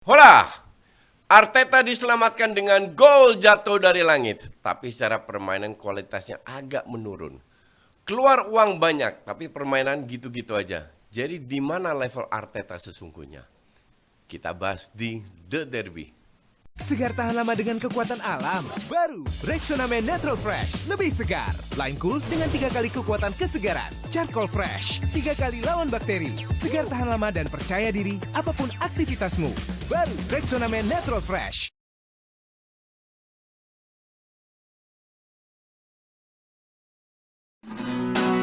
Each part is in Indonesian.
Hola! Arteta diselamatkan dengan gol jatuh dari langit, tapi secara permainan kualitasnya agak menurun. Keluar uang banyak, tapi permainan gitu-gitu aja. Jadi di mana level Arteta sesungguhnya? Kita bahas di The Derby. Segar tahan lama dengan kekuatan alam. Baru Rexona Men Natural Fresh. Lebih segar. Lime Cool dengan 3 kali kekuatan kesegaran. Charcoal Fresh. 3 kali lawan bakteri. Segar tahan lama dan percaya diri apapun aktivitasmu. Baru Rexona Men Natural Fresh.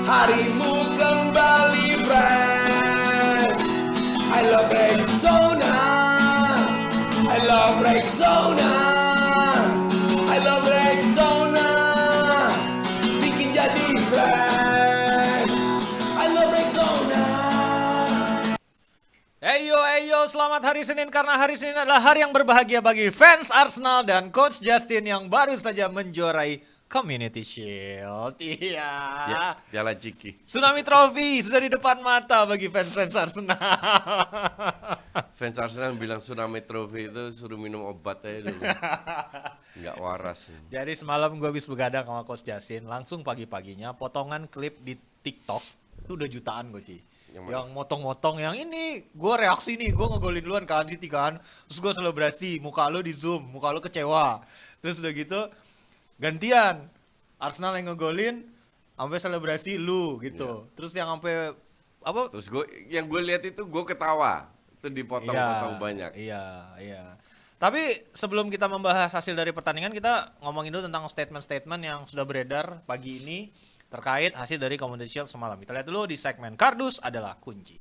Harimu kembali fresh. I love Rexona. I love Rexona. I love Rexona. Bikin jadi fresh. I love Rexona. Eyo, selamat hari Senin karena hari Senin adalah hari yang berbahagia bagi fans Arsenal dan Coach Justin yang baru saja menjuarai Community Shield. Iya. Ya, jalan Ciki. Tsunami Trophy sudah di depan mata bagi fans-fans Arsenal. Fans Arsenal bilang Tsunami Trophy itu suruh minum obat aja dulu. Nggak waras. Jadi semalam gue habis begadang sama Coach Justin, langsung pagi-paginya potongan klip di TikTok itu udah jutaan gue, Ci. Yang motong-motong, yang ini gue reaksi nih, gue ngegolin duluan kan, City kan, terus gue selebrasi, muka lo di zoom, muka lo kecewa, terus udah gitu gantian Arsenal yang ngegolin, sampai selebrasi lu gitu, terus yang sampai apa? Terus yang gue lihat itu gue ketawa. Itu dipotong-potong banyak. Iya. Tapi sebelum kita membahas hasil dari pertandingan, kita ngomongin dulu tentang statement-statement yang sudah beredar pagi ini terkait hasil dari Community Shield semalam. Kita lihat dulu di segmen Kardus adalah kunci.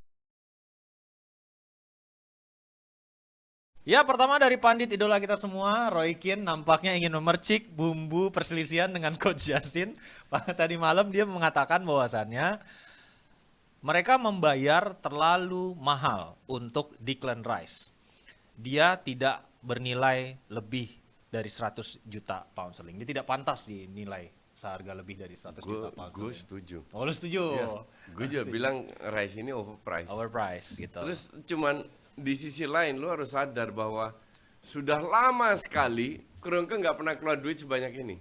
Ya, pertama dari pandit idola kita semua, Roy Keane nampaknya ingin memercik bumbu perselisihan dengan Coach Justin. Tadi malam dia mengatakan bahwasannya mereka membayar terlalu mahal untuk Declan Rice. Dia tidak bernilai lebih dari 100 juta pound sterling. Dia tidak pantas dinilai seharga lebih dari 100 juta pound sterling. Gue setuju. Oh, lu setuju? Ya, gue juga bilang Rice ini overpriced. Overpriced gitu. Terus cuman di sisi lain lu harus sadar bahwa sudah lama sekali Kroenke nggak pernah keluar duit sebanyak ini.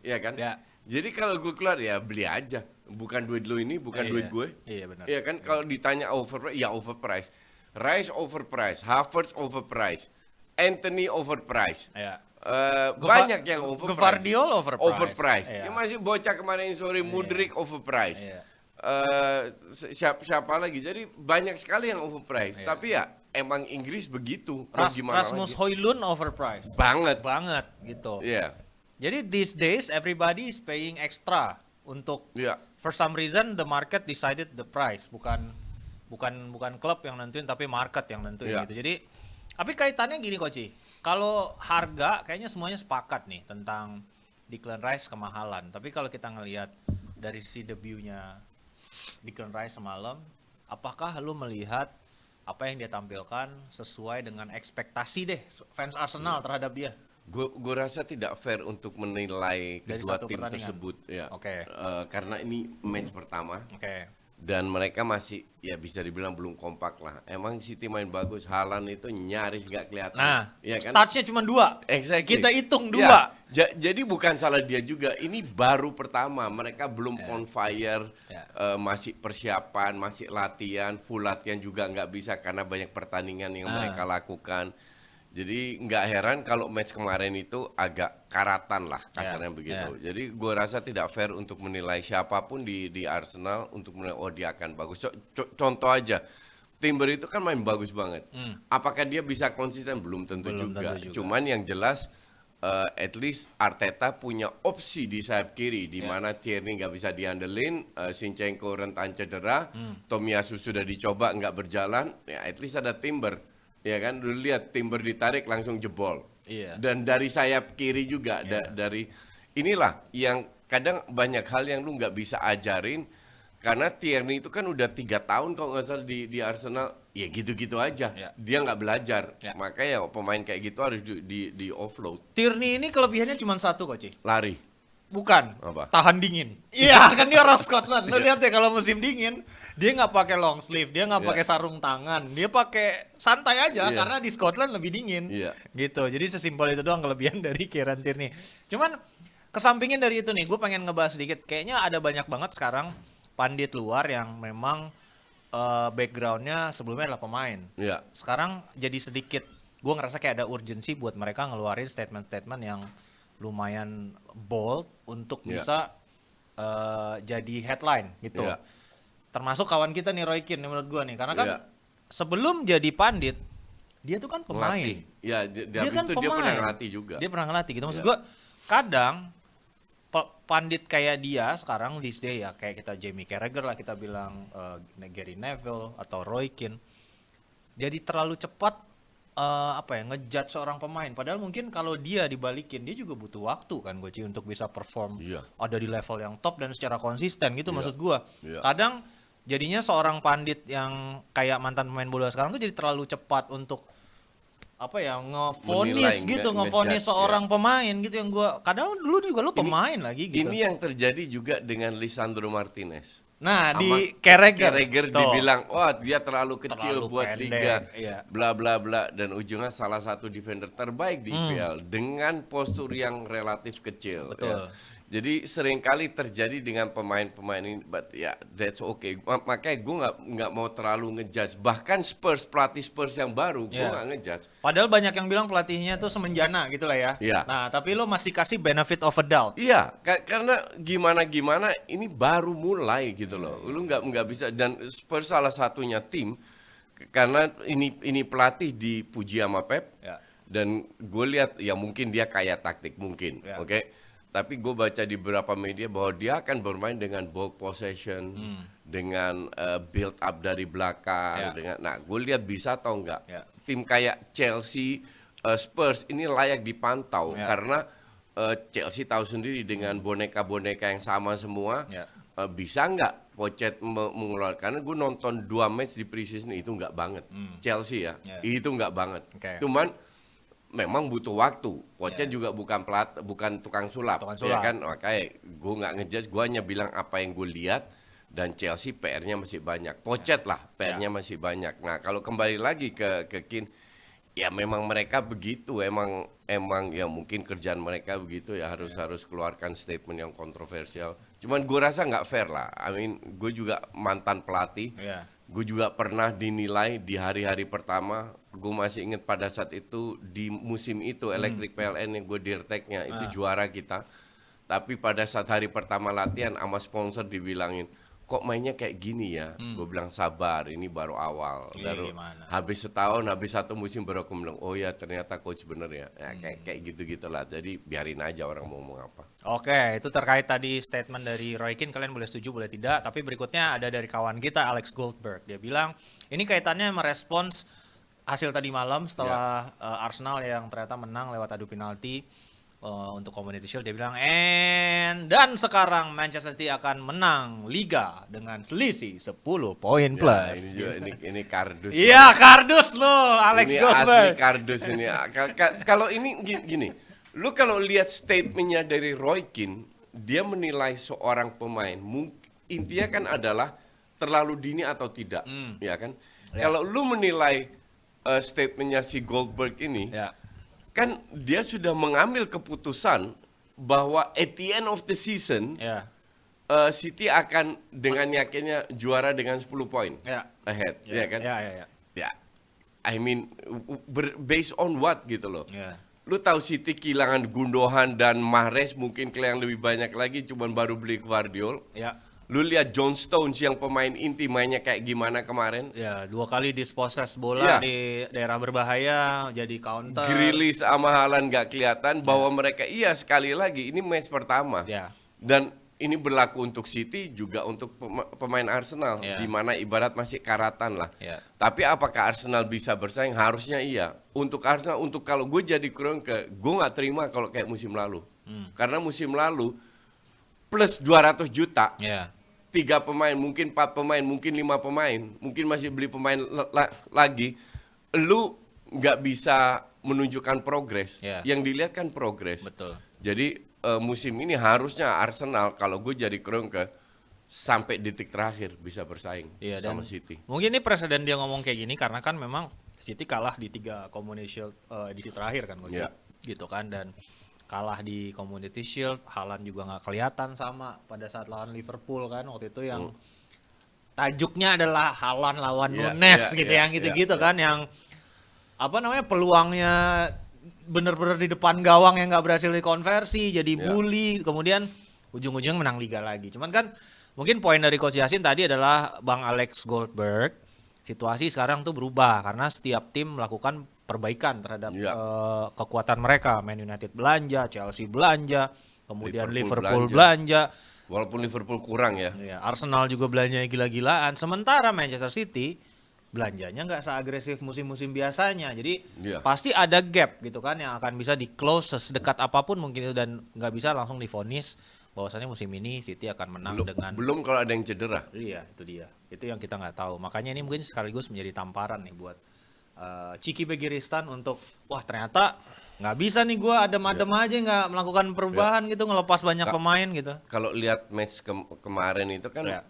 Iya kan? Ya. Jadi kalau gue keluar ya beli aja. Bukan duit lu ini, bukan duit gue. Iya benar. Iya kan? Kalau ditanya overpriced, ya overpriced. Rice overpriced, Havertz overpriced, Anthony overpriced. Iya. Banyak yang overpriced. Gvardiol overpriced. Overpriced. Iya. Ya masih bocah kemarin sore Mudryk overpriced. Iya. Siapa lagi? Jadi banyak sekali yang overpriced. Iya. Tapi ya emang Inggris begitu. Mau gimana Rasmus lagi? Højlund overpriced. Banget. Banget gitu. Iya. Jadi these days everybody is paying extra untuk Iya. for some reason the market decided the price, bukan klub yang nentuin tapi market yang nentuin Iya. gitu. Jadi tapi kaitannya gini Koci. Kalau harga kayaknya semuanya sepakat nih tentang Declan Rice kemahalan. Tapi kalau kita ngelihat dari sisi debutnya Declan Rice semalam, apakah lu melihat apa yang dia tampilkan sesuai dengan ekspektasi deh fans Arsenal terhadap dia? Gue rasa tidak fair untuk menilai Dari kedua satu tim pertandingan. tersebut. Ya. Oke. Karena ini match pertama. Oke. Dan mereka masih ya bisa dibilang belum kompak lah. Emang City main bagus, Haaland itu nyaris gak kelihatan. Nah, ya kan? startnya cuma 2. Exactly. Kita hitung 2. Ya, jadi bukan salah dia juga. Ini baru pertama. Mereka belum on fire. Ya. Masih persiapan, masih latihan. Full latihan juga nggak bisa karena banyak pertandingan yang mereka lakukan. Jadi nggak heran kalau match kemarin itu agak karatan lah kasarnya begitu. Jadi gue rasa tidak fair untuk menilai siapapun di Arsenal untuk menilai oh dia akan bagus. Contoh aja. Timber itu kan main bagus banget. Apakah dia bisa konsisten? Belum tentu juga. Cuman yang jelas at least Arteta punya opsi di sayap kiri di mana Tierney nggak bisa diandelin, Zinchenko rentan cedera, Tomiyasu sudah dicoba nggak berjalan, ya at least ada Timber. Ya kan, dulu lihat Timber ditarik langsung jebol. Iya. Dan dari sayap kiri juga dari inilah yang kadang banyak hal yang lu nggak bisa ajarin. Karena Tierney itu kan udah 3 tahun kalau nggak salah di Arsenal, ya gitu-gitu aja. Ya. Dia nggak belajar. Ya. Makanya pemain kayak gitu harus di offload, Tierney ini kelebihannya cuma satu Koci. lari. Bukan, Apa? tahan dingin. Iya, kan dia orang Scotland. Lu lihat ya kalau musim dingin, dia nggak pakai long sleeve, dia nggak Iya. pakai sarung tangan, dia pakai santai aja Iya. karena di Scotland lebih dingin. Iya. Gitu. Jadi sesimpel itu doang kelebihan dari Kieran Tierney. Cuman kesampingin dari itu nih, gue pengen ngebahas sedikit. Kayaknya ada banyak banget sekarang pandit luar yang memang backgroundnya sebelumnya adalah pemain. Iya. Sekarang jadi sedikit, gue ngerasa kayak ada urgensi buat mereka ngeluarin statement-statement yang lumayan bold untuk Iya. bisa jadi headline gitu. Iya. Termasuk kawan kita nih Roy Keane nih menurut gue nih, karena kan Iya. sebelum jadi pandit dia tuh kan pemain. Ngelatih. Ya, dia Kan itu dia pernah pemain. ngelatih juga. Dia pernah ngelatih gitu. Maksud Iya. gue kadang pandit kayak dia sekarang these days ya kayak kita Jamie Carragher lah kita bilang Gary Neville atau Roy Keane jadi terlalu cepat ngejudge seorang pemain padahal mungkin kalau dia dibalikin dia juga butuh waktu kan gue untuk bisa perform Iya. ada di level yang top dan secara konsisten gitu Iya. maksud gue. Iya. Kadang jadinya seorang pandit yang kayak mantan pemain bola sekarang tuh jadi terlalu cepat untuk ngevonis Menilai, gitu, nge- ngevonis ngejudge, seorang pemain gitu yang gua kadang dulu juga lu pemain lagi gitu. Ini yang terjadi juga dengan Lisandro Martinez. Nah, di Sama Carragher tuh. dibilang, wah dia terlalu kecil Terlalu buat pendek, liga, iya. bla bla bla, dan ujungnya salah satu defender terbaik di IPL dengan postur yang relatif kecil. Betul. Ya. Jadi seringkali terjadi dengan pemain-pemain ini, but ya that's okay. Makanya gue nggak mau terlalu ngejudge. Bahkan pelatih Spurs yang baru, gue Iya. nggak ngejudge. Padahal banyak yang bilang pelatihnya tuh semenjana gitu lah ya. Iya. Nah, tapi lo masih kasih benefit of a doubt. Iya, karena gimana ini baru mulai gitu loh. Lu nggak bisa, dan Spurs salah satunya tim karena ini pelatih dipuji sama Pep. Ya. Dan gue lihat ya mungkin dia kaya taktik mungkin, Ya. oke. Tapi gue baca di beberapa media bahwa dia akan bermain dengan ball possession, dengan build up dari belakang, Ya. nah gue lihat bisa atau enggak. Ya. Tim kayak Chelsea, Spurs ini layak dipantau Ya. karena Chelsea tahu sendiri dengan boneka-boneka yang sama semua, Ya. bisa nggak Pochettino mengeluarkan? Karena gue nonton 2 match di preseason itu nggak banget, Chelsea ya, Ya. itu nggak banget. Oke. Cuman memang butuh waktu. Pochettino juga bukan tukang sulap, Tukang ya sulap. kan? Makanya gue nggak ngejudge, gue hanya bilang apa yang gue lihat. Dan Chelsea PR-nya masih banyak. Pochettino lah PR-nya masih banyak. Nah kalau kembali lagi ke Keane, ya memang mereka begitu. Emang ya mungkin kerjaan mereka begitu ya harus keluarkan statement yang kontroversial. Cuman gue rasa nggak fair lah. I mean gue juga mantan pelatih. Iya. Gue juga pernah dinilai di hari-hari pertama. Gue masih ingat pada saat itu di musim itu Electric PLN yang gue dirteknya itu juara kita. Tapi pada saat hari pertama latihan sama sponsor dibilangin, kok mainnya kayak gini ya? Gue bilang sabar, ini baru awal. Iya, Baru gimana? habis setahun, habis 1 musim baru aku bilang, oh ya ternyata coach bener ya. Kayak gitu-gitulah. Jadi biarin aja orang mau ngomong apa. Oke, itu terkait tadi statement dari Roy Keane, kalian boleh setuju boleh tidak, tapi berikutnya ada dari kawan kita Alex Goldberg. Dia bilang, ini kaitannya merespons hasil tadi malam setelah Arsenal yang ternyata menang lewat adu penalti untuk Community Shield. Dia bilang, dan sekarang Manchester City akan menang Liga dengan selisih 10 poin Ya, plus. ini juga ini kardus. Iya, kardus lo, Alex Ini Goldberg. asli kardus ini. Kalau ini gini, lu kalau lihat statementnya dari Roy Keane, dia menilai seorang pemain, intinya kan adalah terlalu dini atau tidak, ya kan? Ya. Kalau lu menilai statementnya si Goldberg ini, Ya. kan dia sudah mengambil keputusan bahwa at the end of the season, Ya. City akan dengan yakinnya juara dengan 10 poin Ya. ahead, ya kan? Ya. Ya, I mean, based on what gitu loh. Ya. Lu tahu City kehilangan Gundogan dan Mahrez, mungkin kehilangan lebih banyak lagi, cuman baru beli Gvardiol. Ya. Lu lihat John Stones yang pemain inti mainnya kayak gimana kemarin. Ya, 2 kali dispossess bola Ya. di daerah berbahaya, jadi counter. Grealish sama Haaland nggak kelihatan bahwa mereka, iya sekali lagi ini match pertama. Ya. Dan ini berlaku untuk City juga untuk pemain Arsenal, Ya. di mana ibarat masih karatan lah. Ya. Tapi apakah Arsenal bisa bersaing? Harusnya iya. Untuk Arsenal, kalau gue jadi Kroenke, gue nggak terima kalau kayak musim lalu. Karena musim lalu plus 200 juta, Ya. 3 pemain, mungkin 4 pemain, mungkin 5 pemain, mungkin masih beli pemain lagi, lu nggak bisa menunjukkan progres. Ya. Yang dilihat kan progres. Betul. Jadi musim ini harusnya Arsenal kalau gue jadi Kroenke sampai detik terakhir bisa bersaing Iya, sama dan City. mungkin ini presiden dia ngomong kayak gini karena kan memang City kalah di 3 Community Shield edisi terakhir kan, Coach. Iya. Gitu kan, dan kalah di Community Shield, Haaland juga nggak kelihatan sama pada saat lawan Liverpool kan waktu itu yang tajuknya adalah Haaland lawan Iya, Nunes iya, gitu, iya, yang gitu-gitu iya. kan, yang apa namanya peluangnya bener-bener di depan gawang yang nggak berhasil dikonversi, jadi Iya. bully, kemudian ujung-ujungnya menang liga lagi. Cuman kan mungkin poin dari Coach Yasin tadi adalah Bang Alex Goldberg, situasi sekarang tuh berubah karena setiap tim melakukan perbaikan terhadap Iya. kekuatan mereka. Man United belanja, Chelsea belanja, kemudian Liverpool Liverpool belanja. Walaupun Liverpool kurang ya. Ya, Arsenal juga belanjanya gila-gilaan. Sementara Manchester City belanjanya nggak seagresif musim-musim biasanya. Jadi Iya. pasti ada gap gitu kan yang akan bisa di close sedekat apapun mungkin itu, dan nggak bisa langsung divonis bahwasannya musim ini City akan menang dengan Belum kalau ada yang cedera. Iya, itu dia. Itu yang kita nggak tahu. Makanya ini mungkin sekaligus menjadi tamparan nih buat Ciki Begiristan untuk wah ternyata nggak bisa nih gue adem-adem aja nggak melakukan perubahan gitu, ngelepas banyak pemain gitu. Kalau lihat match kemarin itu kan Ya.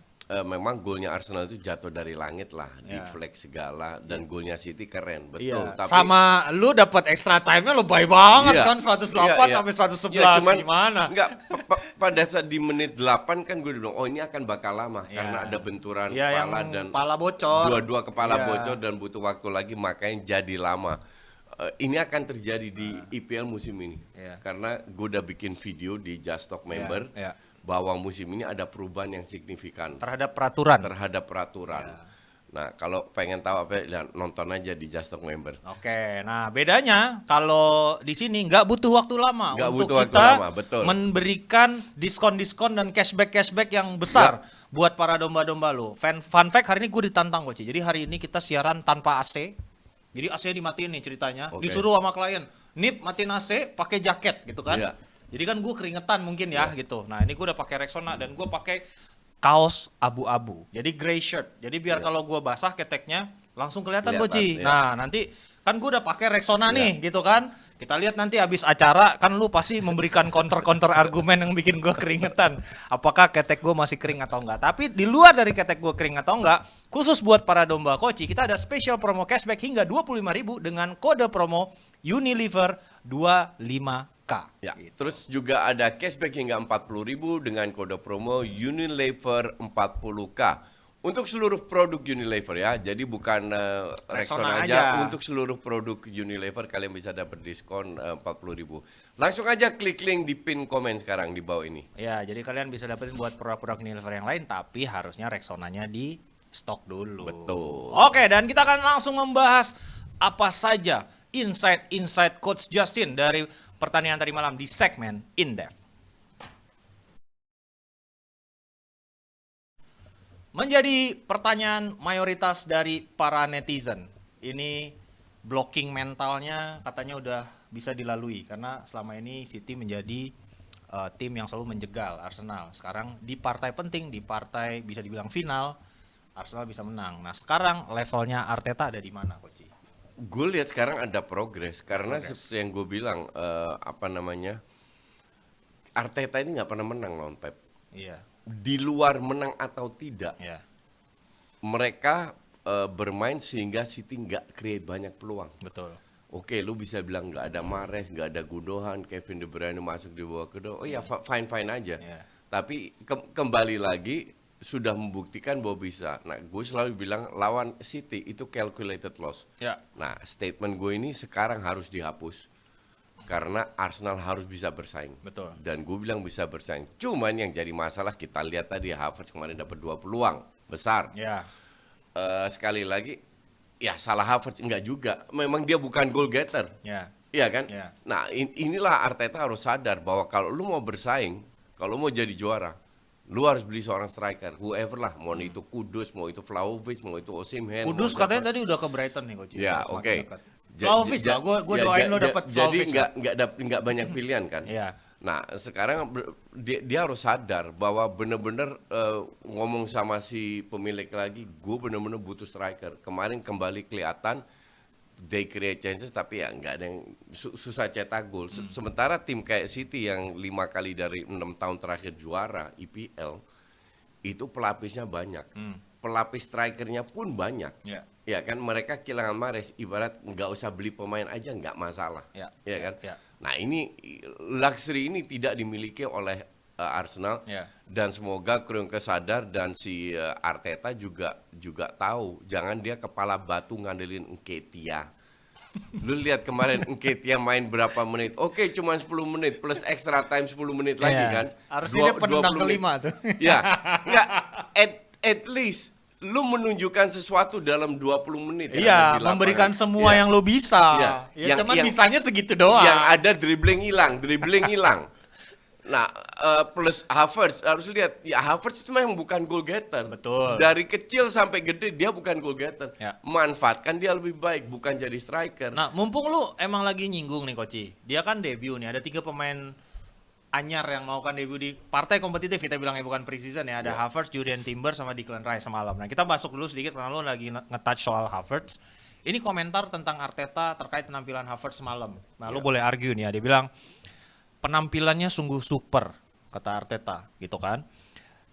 memang golnya Arsenal itu jatuh dari langit lah, Ya. deflect segala, dan golnya City keren, betul. Iya. Tapi Sama lu dapat extra time-nya lebay banget Iya, kan 108 iya, iya. sampai 111 Iya, cuman gimana? Enggak, pada saat di menit 8 kan gue bilang, oh ini akan bakal lama Iya. karena ada benturan Iya, yang kepala dan kepala bocor. dua-dua kepala Iya. bocor dan butuh waktu lagi, makanya jadi lama. Ini akan terjadi di IPL musim ini, Iya. karena gue udah bikin video di Just Talk member iya. bahwa musim ini ada perubahan yang signifikan Terhadap peraturan. terhadap peraturan. Iya. Nah, kalau pengen tahu apa, ya, nonton aja di Just Talk member. Oke, nah bedanya kalau di sini nggak butuh waktu lama Nggak untuk butuh waktu kita lama, betul. memberikan diskon-diskon dan cashback yang besar buat para domba-domba lo. Fun fact, hari ini gue ditantang Coach. Jadi hari ini kita siaran tanpa AC. Jadi AC dimatiin nih ceritanya. Oke. Disuruh sama klien, "Nip, matiin AC, pakai jaket," gitu kan. Iya. Jadi kan gue keringetan mungkin ya gitu. Nah, ini gue udah pakai Rexona dan gue pakai kaos abu-abu. Jadi gray shirt. Jadi biar kalau gue basah keteknya langsung kelihatan Kelihatan, Boci. iya. Nah, nanti kan gue udah pakai Rexona Iya. nih gitu kan. Kita lihat nanti habis acara kan lu pasti memberikan counter argumen yang bikin gue keringetan. Apakah ketek gue masih kering atau enggak. Tapi di luar dari ketek gue kering atau enggak, khusus buat para domba Koci, kita ada special promo cashback hingga 25.000 dengan kode promo Unilever 25K. Ya, terus juga ada cashback hingga 40.000 dengan kode promo Unilever 40K. Untuk seluruh produk Unilever ya, jadi bukan Rexona Rexona aja. aja. Untuk seluruh produk Unilever kalian bisa dapat diskon 40.000. Langsung aja klik link di pin komen sekarang di bawah ini. Ya, jadi kalian bisa dapetin buat produk Unilever yang lain, tapi harusnya Rexonanya di stok dulu. Betul. Oke, dan kita akan langsung membahas apa saja insight Coach Justin dari pertandingan tadi malam di segmen In Depth. Menjadi pertanyaan mayoritas dari para netizen. Ini blocking mentalnya katanya udah bisa dilalui karena selama ini City menjadi tim yang selalu menjegal Arsenal. Sekarang di partai penting, di partai bisa dibilang final, Arsenal bisa menang. Nah, sekarang levelnya Arteta ada di mana, Coach? Gue lihat sekarang ada progres karena seperti yang gue bilang Arteta ini nggak pernah menang lawan Pep. Iya, Di luar menang atau tidak, iya. mereka bermain sehingga City nggak create banyak peluang. Betul. Oke, lu bisa bilang nggak ada Mahrez, nggak ada Gundogan, Kevin De Bruyne masuk di bawah kedua. Oh ya, fine aja. Iya. Tapi kembali lagi sudah membuktikan bahwa bisa. Nah, gue selalu bilang lawan City itu calculated loss. Ya. Nah, statement gue ini sekarang harus dihapus karena Arsenal harus bisa bersaing. Betul. Dan gue bilang bisa bersaing. Cuman yang jadi masalah kita lihat tadi Havertz kemarin dapat 2 peluang besar. Ya. Sekali lagi, ya salah Havertz enggak juga. Memang dia bukan goal getter. Ya. Iya kan? Ya. Nah, inilah Arteta harus sadar bahwa kalau lu mau bersaing, kalau mau jadi juara, lu harus beli seorang striker, whoever lah, mau itu Kudus, mau itu Vlahovic, mau itu Osimhen. Kudus mau katanya siapa. tadi udah ke Brighton nih, Coach. Ya, Semakin oke. dekat. Vlahovic lah, gue doain lo dapet Jadi Vlahovic lah. nggak banyak pilihan kan? Iya. Nah, sekarang dia harus sadar bahwa bener-bener ngomong sama si pemilik lagi, gue bener-bener butuh striker. Kemarin kembali kelihatan they create chances tapi ya nggak ada yang susah cetak gol. Sementara tim kayak City yang 5 kali dari 6 tahun terakhir juara IPL itu pelapisnya banyak. Pelapis strikernya pun banyak. Ya. Ya kan mereka kehilangan Mahrez ibarat nggak usah beli pemain aja nggak masalah. Ya kan. Ya. Nah ini luxury ini tidak dimiliki oleh Arsenal dan semoga Kroenke sadar dan si Arteta juga tahu jangan dia kepala batu ngandelin Nketiah. Lu lihat kemarin Nketiah main berapa menit? Oke, cuma 10 menit plus extra time 10 menit lagi kan. Harusnya dia penendang 20 kelima tuh. Ya, enggak at least lu menunjukkan sesuatu dalam 20 menit. Iya, memberikan semua yang lo bisa. Ya, cuman bisanya segitu doang. Yang ada dribbling hilang. Nah, plus Havertz harus lihat, ya Havertz itu memang bukan goal getter. Betul. Dari kecil sampai gede dia bukan goal getter. Ya. Manfaatkan dia lebih baik, bukan jadi striker. Nah, mumpung lu emang lagi nyinggung nih Koci. Dia kan debut nih, ada 3 pemain anyar yang melakukan debut di partai kompetitif, kita bilangnya bukan pre-season ya. Ada Havertz, Julian Timber, sama Declan Rice semalam. Nah, kita masuk dulu sedikit karena lu lagi nge-touch soal Havertz. Ini komentar tentang Arteta terkait penampilan Havertz semalam. Nah, lu boleh argue nih ya. Dia bilang, penampilannya sungguh super, kata Arteta, gitu kan.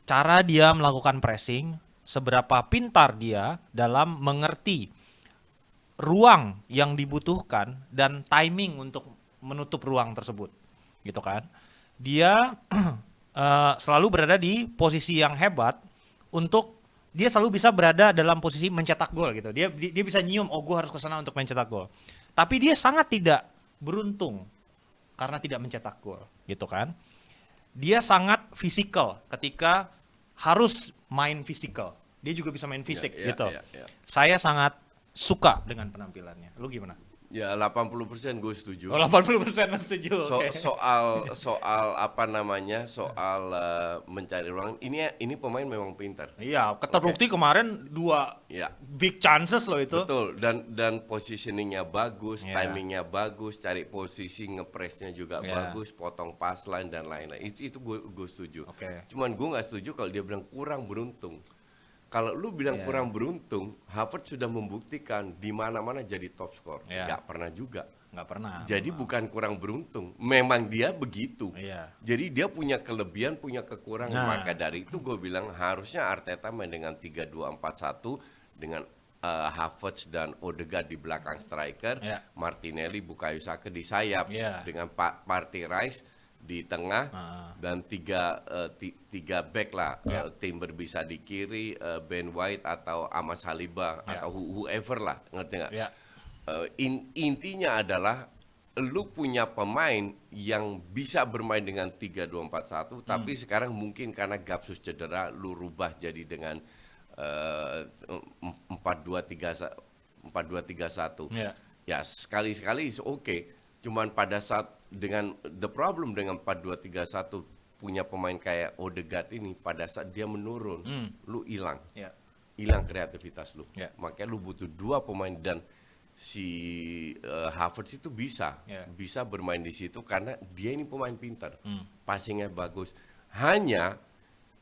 Cara dia melakukan pressing, seberapa pintar dia dalam mengerti ruang yang dibutuhkan dan timing untuk menutup ruang tersebut, gitu kan. Dia selalu berada di posisi yang hebat untuk dia selalu bisa berada dalam posisi mencetak gol gitu. Dia bisa nyium, oh gue harus ke sana untuk mencetak gol. Tapi dia sangat tidak beruntung karena tidak mencetak gol, gitu kan. Dia sangat fisikal ketika harus main fisikal. Dia juga bisa main fisik, gitu. Saya sangat suka dengan penampilannya. Lu gimana? Ya 80% gue setuju. Oh, 80% setuju. Soal apa namanya? Soal mencari ruang. Ini pemain memang pintar. Iya, terbukti kemarin 2 big chances loh itu. Betul, dan positioningnya bagus, timingnya bagus, cari posisi ngepresnya juga bagus, potong pass line dan lain-lain. Itu gue setuju. Cuman gue nggak setuju kalau dia bilang kurang beruntung. Kalau lu bilang kurang beruntung, Havertz sudah membuktikan di mana-mana jadi top skor. Nggak pernah juga. Nggak pernah. Jadi bukan kurang beruntung, memang dia begitu. Iya. Jadi dia punya kelebihan, punya kekurangan. Maka dari itu gue bilang harusnya Arteta main dengan 3-2-4-1 dengan Havertz dan Odegaard di belakang striker, Martinelli, Bukayo Saka di sayap, dengan Partey Rice di tengah dan tiga back lah. Timber bisa di kiri, Ben White atau Ahmad Saliba atau whoever lah, ngerti nggak? Intinya adalah lu punya pemain yang bisa bermain dengan 3-2-4-1 tapi sekarang mungkin karena Gapsus cedera lu rubah jadi dengan 4-2-3-1. Ya sekali-sekali is oke. Cuman pada saat dengan the problem dengan 4-2-3-1 punya pemain kayak Odegaard ini, pada saat dia menurun, lu hilang kreativitas lu. Makanya lu butuh 2 pemain dan si Havertz itu bisa bermain di situ karena dia ini pemain pintar, passingnya bagus. Hanya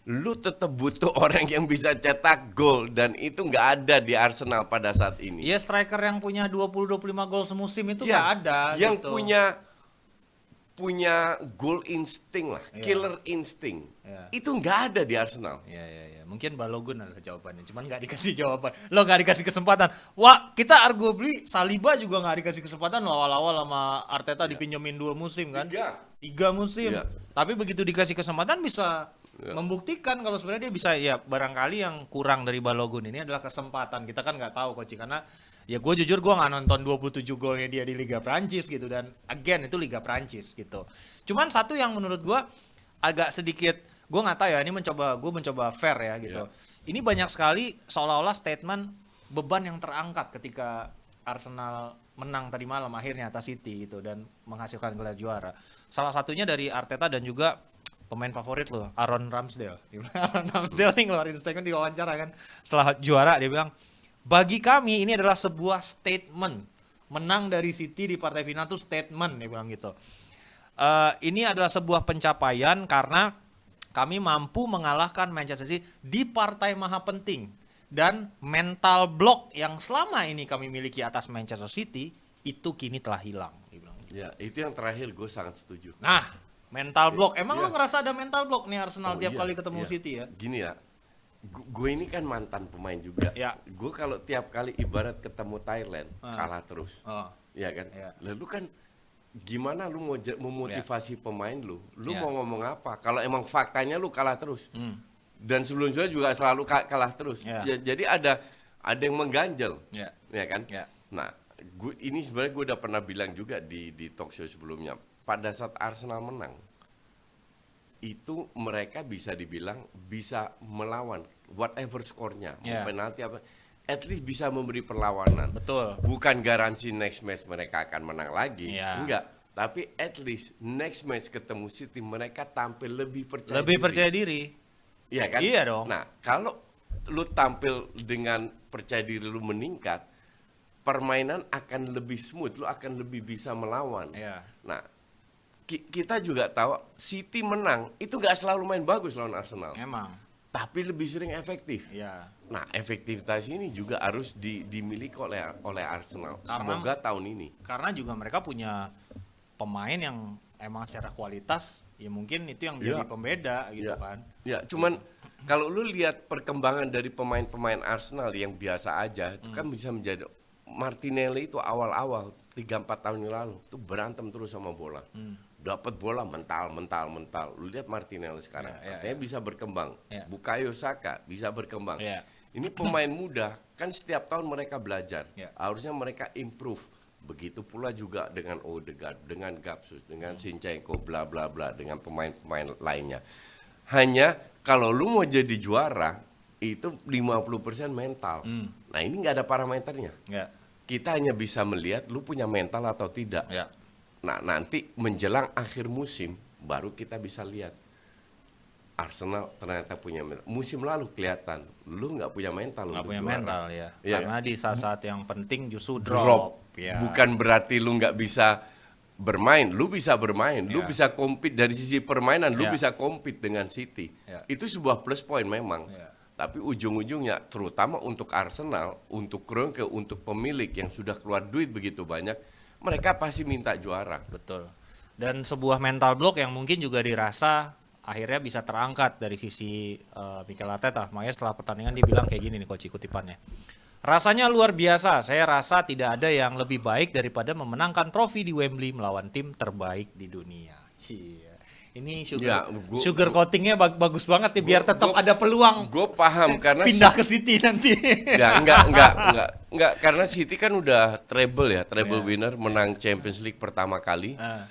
lu tetap butuh orang yang bisa cetak gol dan itu nggak ada di Arsenal pada saat ini. Iya, striker yang punya 20-25 gol semusim itu nggak ada. Yang gitu. punya goal insting lah, killer insting. Itu nggak ada di Arsenal. Iya. Mungkin Balogun adalah jawabannya, cuman nggak dikasih jawaban. Lo nggak dikasih kesempatan. Wah, kita arguably Saliba juga nggak dikasih kesempatan lo awal-awal sama Arteta dipinjemin 2 musim kan? 3 musim. Tapi begitu dikasih kesempatan bisa membuktikan kalau sebenarnya dia bisa. Ya barangkali yang kurang dari Balogun ini adalah kesempatan. Kita kan nggak tahu Coach, karena ya gue jujur gue nggak nonton 27 golnya dia di Liga Prancis gitu, dan again itu Liga Prancis gitu. Cuman satu yang menurut gue agak sedikit, gue nggak tahu ya, ini gue mencoba fair ya gitu. Ini banyak sekali seolah-olah statement beban yang terangkat ketika Arsenal menang tadi malam akhirnya atas City gitu dan menghasilkan gelar juara. Salah satunya dari Arteta dan juga pemain favorit lo, Aaron Ramsdale. Aaron Ramsdale nih ngeluarin statement di wawancara kan setelah juara, dia bilang, bagi kami ini adalah sebuah statement. Menang dari City di partai final itu statement, dia bilang gitu. Ini adalah sebuah pencapaian karena kami mampu mengalahkan Manchester City di partai maha penting. Dan mental block yang selama ini kami miliki atas Manchester City itu kini telah hilang. Dia bilang. Ya, itu yang terakhir gue sangat setuju. Nah, mental block. Emang Iya. lu ngerasa ada mental block nih Arsenal tiap Iya, kali ketemu iya. City ya? Gini ya, gue ini kan mantan pemain juga. Ya. Gue kalau tiap kali ibarat ketemu Thailand kalah terus, Oh. ya kan? Ya. Lalu kan gimana lu mau memotivasi pemain lu? Lu Ya. mau ngomong apa? Kalau emang faktanya lu kalah terus, Hmm. dan sebelumnya juga selalu kalah terus. Ya. Jadi ada yang mengganjal, Ya. ya kan? Ya. Nah, ini sebenarnya gue udah pernah bilang juga di talk show sebelumnya. Pada saat Arsenal menang, itu mereka bisa dibilang bisa melawan whatever skornya, Ya. mau penalti apa, at least bisa memberi perlawanan. Betul. Bukan garansi next match mereka akan menang lagi, Ya. enggak. Tapi at least next match ketemu City mereka tampil lebih percaya Lebih diri. percaya diri. Iya kan? Iya dong. Nah, kalau lu tampil dengan percaya diri lu meningkat, permainan akan lebih smooth, lu akan lebih bisa melawan. Iya. Nah, kita juga tahu City menang itu nggak selalu main bagus lawan Arsenal, Emang. tapi lebih sering efektif. Iya. Nah, efektivitas ini juga harus dimiliki oleh Arsenal. Karena- Semoga tahun ini. Karena juga mereka punya pemain yang emang secara kualitas ya mungkin itu yang jadi Iya. pembeda gitu Iya. kan. Ya, cuman kalau lu lihat perkembangan dari pemain-pemain Arsenal yang biasa aja, itu kan bisa menjadi Martinelli itu awal-awal 3-4 tahun yang lalu tuh berantem terus sama bola. Dapat bola mental. Lu lihat Martinelli sekarang, Ya, ya, artinya bisa berkembang. Ya. Bukayo Saka bisa berkembang. Ya. Ini pemain muda, kan setiap tahun mereka belajar. Ya. Harusnya mereka improve. Begitu pula juga dengan Odegaard, dengan Gapsus, dengan Zinchenko, bla bla bla, dengan pemain-pemain lainnya. Hanya kalau lu mau jadi juara, itu 50% mental. Nah, ini nggak ada parameternya. Ya. Kita hanya bisa melihat lu punya mental atau tidak. Ya. Nah, nanti menjelang akhir musim baru kita bisa lihat Arsenal ternyata punya mental. Musim lalu kelihatan lu nggak punya mental Nggak untuk punya juara. mental ya. Iya. Karena di saat-saat yang penting justru Drop. drop. Ya. Bukan berarti lu nggak bisa bermain, lu bisa bermain, lu Ya. bisa compete dari sisi permainan, lu Ya. bisa compete dengan City. Ya. Itu sebuah plus point memang. Ya. Tapi ujung-ujungnya terutama untuk Arsenal, untuk Kroenke, untuk pemilik yang sudah keluar duit begitu banyak, mereka pasti minta juara. Betul. Dan sebuah mental block yang mungkin juga dirasa akhirnya bisa terangkat dari sisi Mikel Arteta. Makanya setelah pertandingan dia bilang kayak gini nih coach kutipannya. Rasanya luar biasa. Saya rasa tidak ada yang lebih baik daripada memenangkan trofi di Wembley melawan tim terbaik di dunia. Cie. Ini Ya, sugar coatingnya bagus banget nih biar tetap gua- ada peluang Gue paham karena pindah ke City nanti. Ya, enggak karena City kan udah treble Ya. winner, menang Champions League pertama kali. Ah.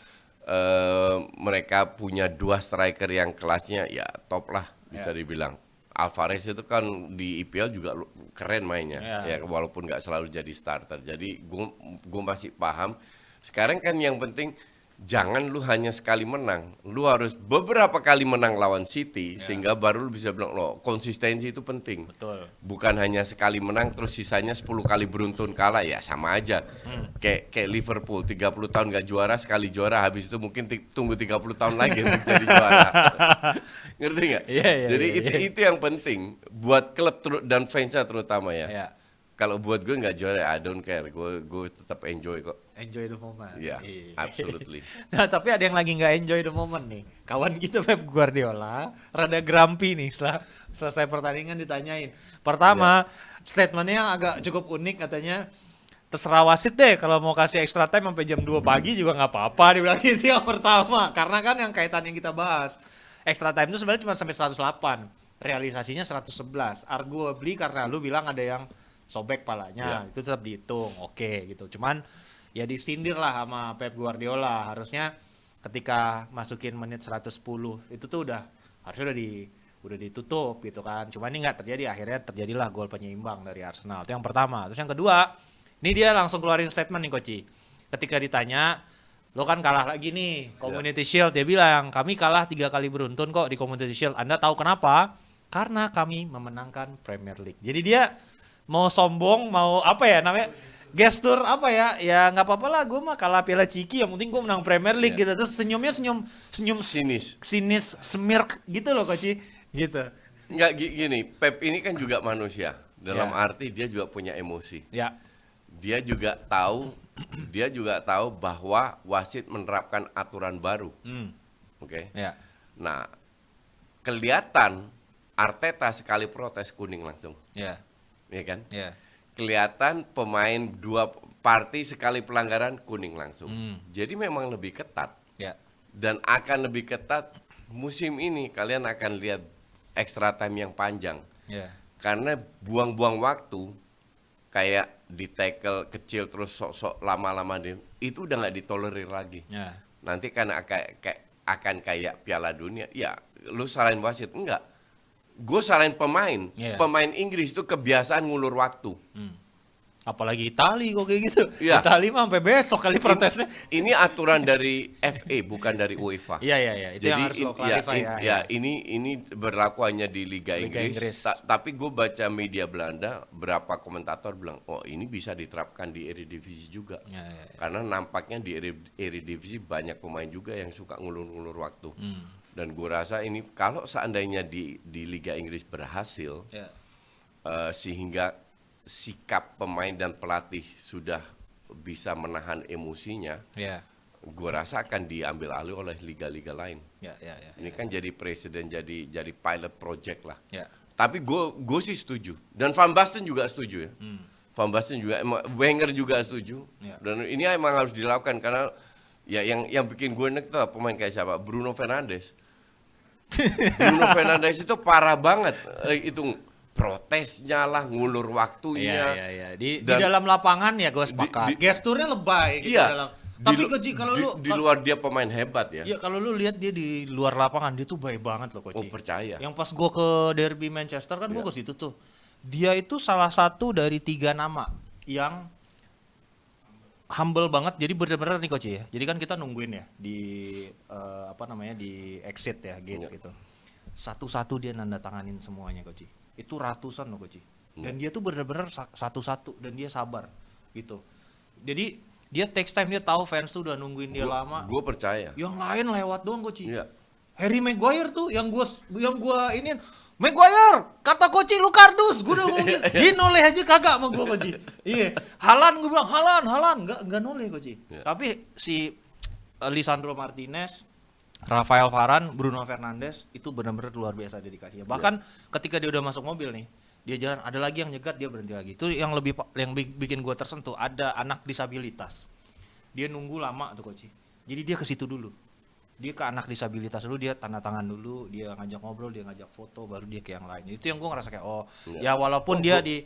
Mereka punya 2 striker yang kelasnya ya top lah bisa Ya. dibilang. Alvarez itu kan di IPL juga keren mainnya, Ya. ya walaupun nggak selalu jadi starter. Jadi gue masih paham. Sekarang kan yang penting jangan lu hanya sekali menang, lu harus beberapa kali menang lawan City sehingga baru lu bisa bilang loh konsistensi itu penting. Betul. Bukan hanya sekali menang terus sisanya 10 kali beruntun kalah, ya sama aja. Kayak Liverpool 30 tahun gak juara, sekali juara habis itu mungkin tunggu 30 tahun lagi untuk jadi juara. Ngerti nggak? Iya, iya, Jadi iya, iya. itu yang penting buat klub dan fansnya terutama ya. Ya. Kalau buat gue nggak juara, I don't care. Gue tetap enjoy kok. Enjoy the moment. Ya, Iya. absolutely. Nah, tapi ada yang lagi nggak enjoy the moment nih. Kawan kita Pep Guardiola rada grumpy nih setelah selesai pertandingan ditanyain. Pertama, statementnya agak cukup unik katanya. Terserah wasit deh kalau mau kasih extra time sampai jam 2 pagi juga nggak apa-apa, dia bilang gitu yang pertama. Karena kan yang kaitan yang kita bahas. Extra time itu sebenarnya cuma sampai 108. Realisasinya 111. Arguably karena lu bilang ada yang sobek palanya, itu tetap dihitung. Oke gitu. Cuman ya disindir lah sama Pep Guardiola. Harusnya ketika masukin menit 110 itu tuh harusnya udah ditutup gitu kan. Cuman ini nggak terjadi, akhirnya terjadilah gol penyeimbang dari Arsenal. Itu yang pertama. Terus yang kedua, ini dia langsung keluarin statement nih Koci. Ketika ditanya, lo kan kalah lagi nih Community Shield, dia bilang kami kalah 3 kali beruntun kok di Community Shield. Anda tahu kenapa? Karena kami memenangkan Premier League. Jadi dia mau sombong, mau apa ya namanya, gestur apa ya, ya nggak apa-apa lah, gue mah kalah Piala Ciki, yang penting gue menang Premier League gitu. Terus senyum Sinis. smirk gitu loh Koci, gitu. Nggak gini, Pep ini kan juga manusia. Dalam Ya. arti dia juga punya emosi. Ya. Dia juga tahu bahwa wasit menerapkan aturan baru. Oke. Ya. Nah, kelihatan Arteta sekali protes kuning langsung, Ya. ya kan? Ya. Kelihatan pemain dua party sekali pelanggaran kuning langsung. Jadi memang lebih ketat Ya. dan akan lebih ketat musim ini. Kalian akan lihat extra time yang panjang Ya. karena buang-buang waktu kayak di tackle kecil terus sok-sok lama-lama itu udah nggak ditolerir lagi. Ya. Nanti kan akan kayak Piala Dunia. Ya, lu salahin wasit enggak? Gue salahin pemain. Iya. Pemain Inggris itu kebiasaan ngulur waktu. Apalagi Itali kok kayak gitu. Iya. Itali mah sampai besok kali protesnya. Ini aturan dari FA bukan dari UEFA. Iya, iya, iya. Itu yang harus lo clarify ya. Ini berlaku hanya di Liga Liga Inggris. Inggris. Tapi gue baca media Belanda, berapa komentator bilang, oh ini bisa diterapkan di Eredivisie juga. Ya, ya, ya. Karena nampaknya di Eredivisie banyak pemain juga yang suka ngulur-ngulur waktu. Dan gue rasa ini kalau seandainya di Liga Inggris berhasil, Ya. sehingga sikap pemain dan pelatih sudah bisa menahan emosinya, Ya. gue rasa akan diambil alih oleh liga-liga lain. Ya, ya, ya. Ini kan jadi presiden, jadi pilot project lah. Ya. Tapi gue sih setuju, dan Van Basten juga setuju ya. Van Basten juga, Wenger juga setuju. Ya. Dan ini emang harus dilakukan karena ya yang bikin gue enek tuh pemain kayak siapa? Bruno Fernandes. Bruno Fernandes itu parah banget. Itu protesnya lah, ngulur waktunya. Iya, iya, iya. Di Dan- dalam lapangan ya gue sepakat. di- Gesturnya lebay gitu Iya. dalam. Tapi Koci kalau lu di luar dia pemain hebat ya. Iya, kalau lu lihat dia di luar lapangan dia tuh baik banget loh Koci. Oh, percaya. Yang pas gue ke derby Manchester kan gue Iya. ke situ tuh. Dia itu salah satu dari 3 nama yang humble banget. Jadi benar-benar nih Koci ya. Jadi kan kita nungguin ya di di exit ya gate Iya. gitu. Satu-satu dia nanda tanganin semuanya Koci. Itu ratusan loh Koci. Dan dia tuh benar-benar satu-satu dan dia sabar gitu. Jadi dia takes time, dia tahu fans tuh udah nungguin dia lama. Gue percaya. Yang lain lewat doang Koci. Iya. Harry Maguire tuh yang gua ini Maguire kata Koci lu kardus, gua udah ngomong gitu. Dia noleh aja kagak sama gua Koci. Iya. Halan gua bilang Halan enggak noleh Koci. Iya. Tapi si Lisandro Martinez, Rafael Varane, Bruno Fernandes itu benar-benar luar biasa dedikasinya. Bahkan ketika dia udah masuk mobil nih, dia jalan ada lagi yang nyegat dia berhenti lagi. Itu yang bikin gua tersentuh, ada anak disabilitas. Dia nunggu lama tuh Koci. Jadi dia ke situ dulu. Dia ke anak disabilitas dulu, dia tanda tangan dulu, dia ngajak ngobrol, dia ngajak foto, baru dia ke yang lainnya. Itu yang gue ngerasa kayak Iya. ya walaupun dia di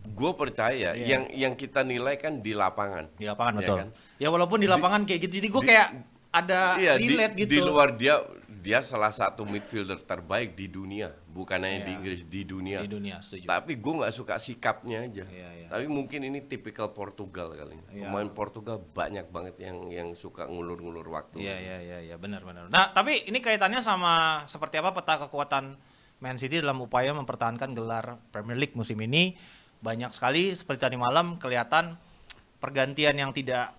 Gue percaya Iya. yang kita nilai kan di lapangan. lapangan Iya betul. kan? Ya walaupun di lapangan kayak gitu, jadi gue kayak ada Iya, relate di gitu. luar dia salah satu midfielder terbaik di dunia, bukan hanya di Iya. Inggris, di dunia. Di dunia, setuju. Tapi gue nggak suka sikapnya aja. Iya, iya. Tapi mungkin ini tipikal Portugal kali. Iya. Pemain Portugal banyak banget yang suka ngulur-ngulur waktu. Iya, benar. Nah, tapi ini kaitannya sama seperti apa peta kekuatan Man City dalam upaya mempertahankan gelar Premier League musim ini. Banyak sekali seperti tadi malam kelihatan pergantian yang tidak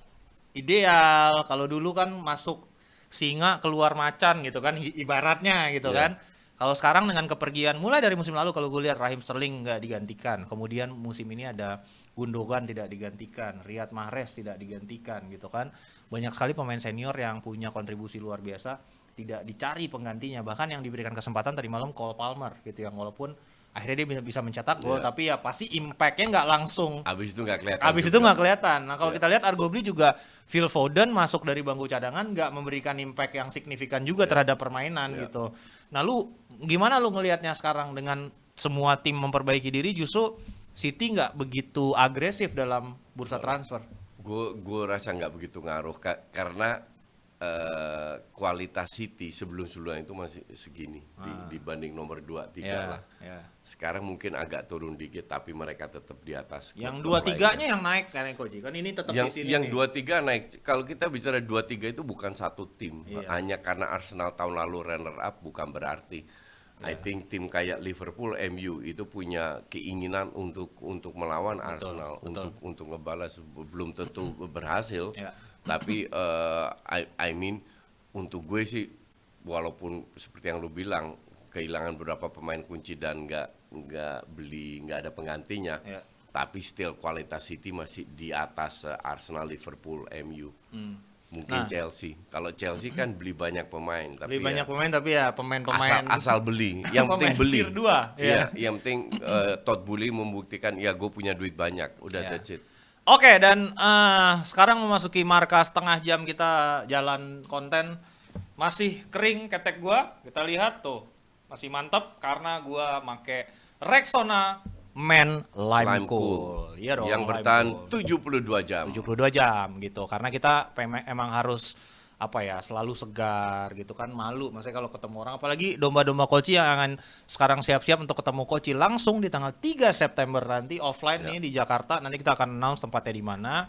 ideal. Kalau dulu kan masuk singa keluar macan gitu kan ibaratnya gitu Iya. kan. Kalau sekarang dengan kepergian mulai dari musim lalu kalau gue lihat Raheem Sterling nggak digantikan, kemudian musim ini ada Gundogan tidak digantikan, Riyad Mahrez tidak digantikan gitu kan. Banyak sekali pemain senior yang punya kontribusi luar biasa tidak dicari penggantinya, bahkan yang diberikan kesempatan tadi malam Cole Palmer gitu yang walaupun akhirnya dia bisa mencetak gol Iya. tapi ya pasti impact-nya nggak langsung. Abis itu nggak kelihatan. Abis itu juga. nggak kelihatan. Nah kalau kita lihat arguably juga Phil Foden masuk dari bangku cadangan nggak memberikan impact yang signifikan juga terhadap permainan Iya. gitu. Nah lu gimana lu ngelihatnya sekarang dengan semua tim memperbaiki diri justru City nggak begitu agresif dalam bursa transfer? Gue rasa nggak begitu ngaruh karena kualitas City sebelum-sebelumnya itu masih segini dibanding nomor 2, 3 lah. Ya. Sekarang mungkin agak turun dikit tapi mereka tetap di atas. Yang klub-klub 2-3-nya yang naik kan Koji. Kan ini tetap yang di sini. yang nih. 2-3 naik. Kalau kita bicara 2-3 itu bukan satu tim. Iya. Hanya karena Arsenal tahun lalu runner up bukan berarti. I think tim kayak Liverpool, MU itu punya keinginan untuk melawan Arsenal, betul. untuk ngebalas, belum tentu berhasil. Ya. Tapi I mean untuk gue sih walaupun seperti yang lu bilang kehilangan beberapa pemain kunci dan nggak ada penggantinya. Ya. Tapi still kualitas City masih di atas Arsenal, Liverpool, MU. Mungkin Nah. Chelsea. Kalau Chelsea kan beli banyak pemain, tapi Beli banyak pemain tapi ya pemain-pemain asal beli. Yang penting pemain beli. tier 2. Iya, yang penting Todd Boehly membuktikan ya gue punya duit banyak. Udah Ya. that's it. Oke, dan sekarang memasuki marka setengah jam kita jalan konten. Masih kering ketek gua, kita lihat tuh. Masih mantep karena gua make Rexona Men Lime Cool. Iya dong, yang Lime bertahan Cool. 72 jam. 72 jam gitu. Karena kita emang harus apa ya, selalu segar gitu kan, malu maksudnya kalau ketemu orang, apalagi domba-domba Koci yang akan sekarang siap-siap untuk ketemu Koci langsung di tanggal 3 September nanti offline nih di Jakarta. Nanti kita akan announce tempatnya di mana.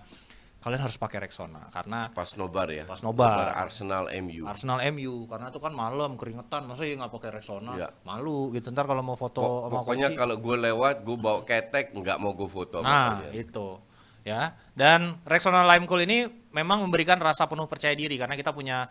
Kalian harus pakai Rexona karena Pas nobar ya. Pas nobar. Arsenal MU. Arsenal MU karena itu kan malam keringetan, masa ya nggak pakai Rexona, Iya. malu gitu ntar kalau mau foto sama Pokoknya Koci. kalau gue lewat, gue bawa ketek, nggak mau gue foto. Nah, makanya. itu ya. Dan Rexona Lime Cool ini memang memberikan rasa penuh percaya diri karena kita punya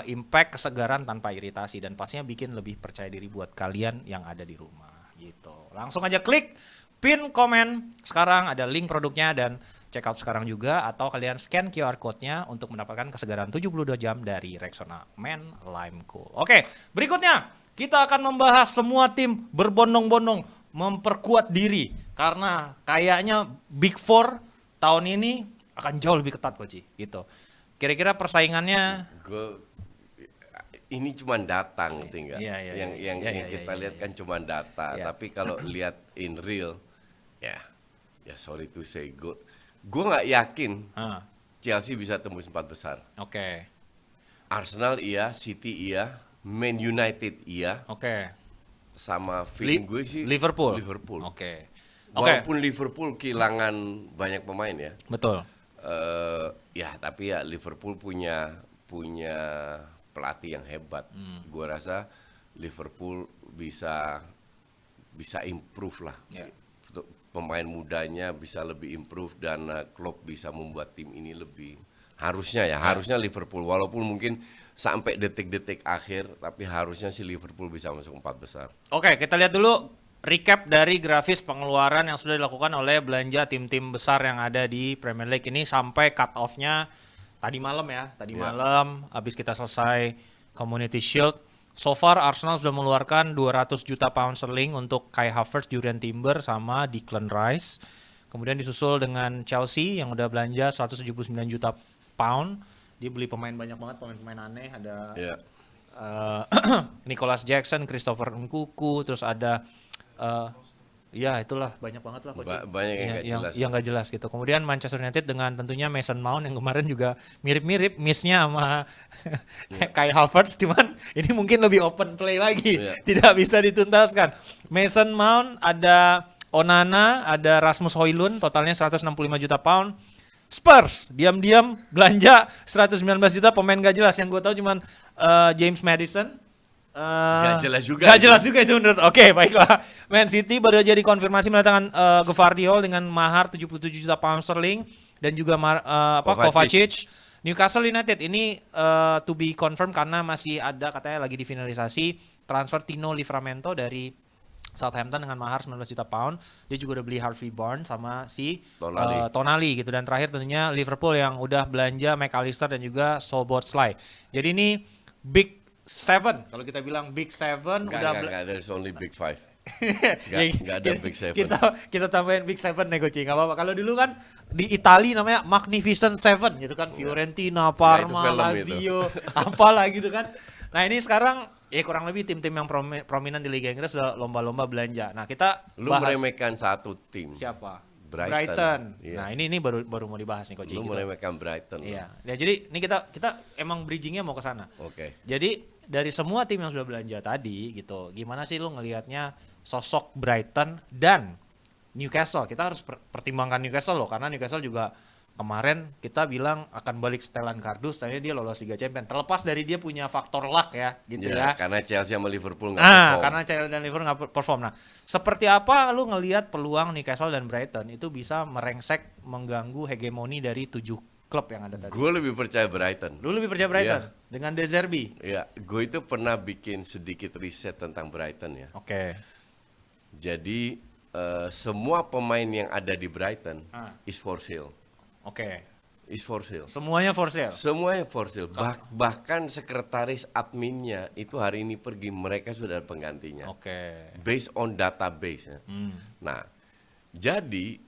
impact kesegaran tanpa iritasi dan pastinya bikin lebih percaya diri buat kalian yang ada di rumah gitu. Langsung aja klik pin komen sekarang, ada link produknya dan check out sekarang juga, atau kalian scan QR code-nya untuk mendapatkan kesegaran 72 jam dari Rexona Men Lime Cool. Oke, berikutnya kita akan membahas semua tim berbondong-bondong memperkuat diri karena kayaknya Big Four tahun ini akan jauh lebih ketat, Koci, gitu. Kira-kira persaingannya Ini cuma data, ngerti nggak? Iya, iya, yang iya, yang iya, yang iya, kita iya, lihat iya. kan cuma data, Iya. tapi kalau lihat in real, ya sorry to say, gue nggak yakin Ah, Chelsea bisa tembus 4 besar. oke. Arsenal iya, City iya, Man United iya, Oke. sama feeling gue sih Liverpool. Liverpool. Oke. Walaupun Liverpool kehilangan banyak pemain ya, Betul. ya tapi ya Liverpool punya pelatih yang hebat. Gua rasa Liverpool bisa improve lah. Ya. Untuk pemain mudanya bisa lebih improve dan Klopp bisa membuat tim ini lebih harusnya Liverpool, walaupun mungkin sampai detik-detik akhir, tapi harusnya sih Liverpool bisa masuk 4 besar. Oke, kita lihat dulu recap dari grafis pengeluaran yang sudah dilakukan oleh belanja tim-tim besar yang ada di Premier League ini sampai cut off-nya tadi malam ya. Tadi Ya. malam habis kita selesai Community Shield. So far Arsenal sudah mengeluarkan 200 juta pound sterling untuk Kai Havertz, Jurriën Timber sama Declan Rice. Kemudian disusul dengan Chelsea yang udah belanja 179 juta pound. Dia beli pemain banyak banget, pemain-pemain aneh, ada Ya. Nicholas Jackson, Christopher Nkunku, terus ada ya itulah banyak banget lah, Coach. Banyak yang nggak jelas. Yang nggak jelas gitu. Kemudian Manchester United dengan tentunya Mason Mount yang kemarin juga mirip-mirip miss-nya sama Kai Havertz, cuman ini mungkin lebih open play lagi, Iya. tidak bisa dituntaskan. Mason Mount, ada Onana, ada Rasmus Højlund, totalnya 165 juta pound. Spurs diam-diam belanja 119 juta pemain gak jelas, yang gue tahu cuman James Maddison. Gak jelas juga Gak itu. jelas juga itu menurut. Oke, baiklah. Man City baru aja dikonfirmasi mendatangkan Gvardiol dengan mahar 77 juta pound sterling dan juga Kovacic. Newcastle United ini to be confirmed karena masih ada katanya lagi difinalisasi transfer Tino Livramento dari Southampton dengan mahar 19 juta pound. Dia juga udah beli Harvey Barnes sama si Tonali gitu. Dan terakhir tentunya Liverpool yang udah belanja McAllister dan juga Szoboszlai. Jadi ini Big Seven. Kalau kita bilang Big Seven Enggak, there's only Big Five. Nggak ada Big Seven. Kita tambahin Big Seven nih, Coach. Nggak apa-apa. Kalau dulu kan di Italia namanya Magnificent Seven gitu kan. Fiorentina, Parma, film Lazio, apalah gitu kan. Nah ini sekarang ya kurang lebih tim-tim yang prominent di Liga Inggris sudah lomba-lomba belanja. Nah kita Lu bahas meremehkan satu tim. siapa? Brighton. Iya. Nah ini baru mau dibahas nih, Coach. Lu gitu. meremehkan Brighton. Iya. Ya jadi ini kita emang bridgingnya mau ke sana. Oke. Jadi dari semua tim yang sudah belanja tadi gitu, gimana sih lu ngelihatnya sosok Brighton dan Newcastle? Kita harus pertimbangkan Newcastle loh, karena Newcastle juga kemarin kita bilang akan balik setelan kardus, ternyata dia lolos Liga Champions. Terlepas dari dia punya faktor luck ya, gitu ya. Karena Chelsea sama Liverpool nggak perform. Karena Chelsea dan Liverpool nggak perform. Nah, seperti apa lu ngelihat peluang Newcastle dan Brighton itu bisa merengsek, mengganggu hegemoni dari 7 klub yang ada tadi? Gue lebih percaya Brighton. Lu lebih percaya Brighton dengan De Zerbi? Ya, gue itu pernah bikin sedikit riset tentang Brighton ya. Oke. Jadi semua pemain yang ada di Brighton Ah. is for sale. Oke. Is for sale. Semuanya for sale. Semuanya for sale. Bahkan sekretaris adminnya itu hari ini pergi, mereka sudah ada penggantinya. Oke. Based on database. Ya. Nah, jadi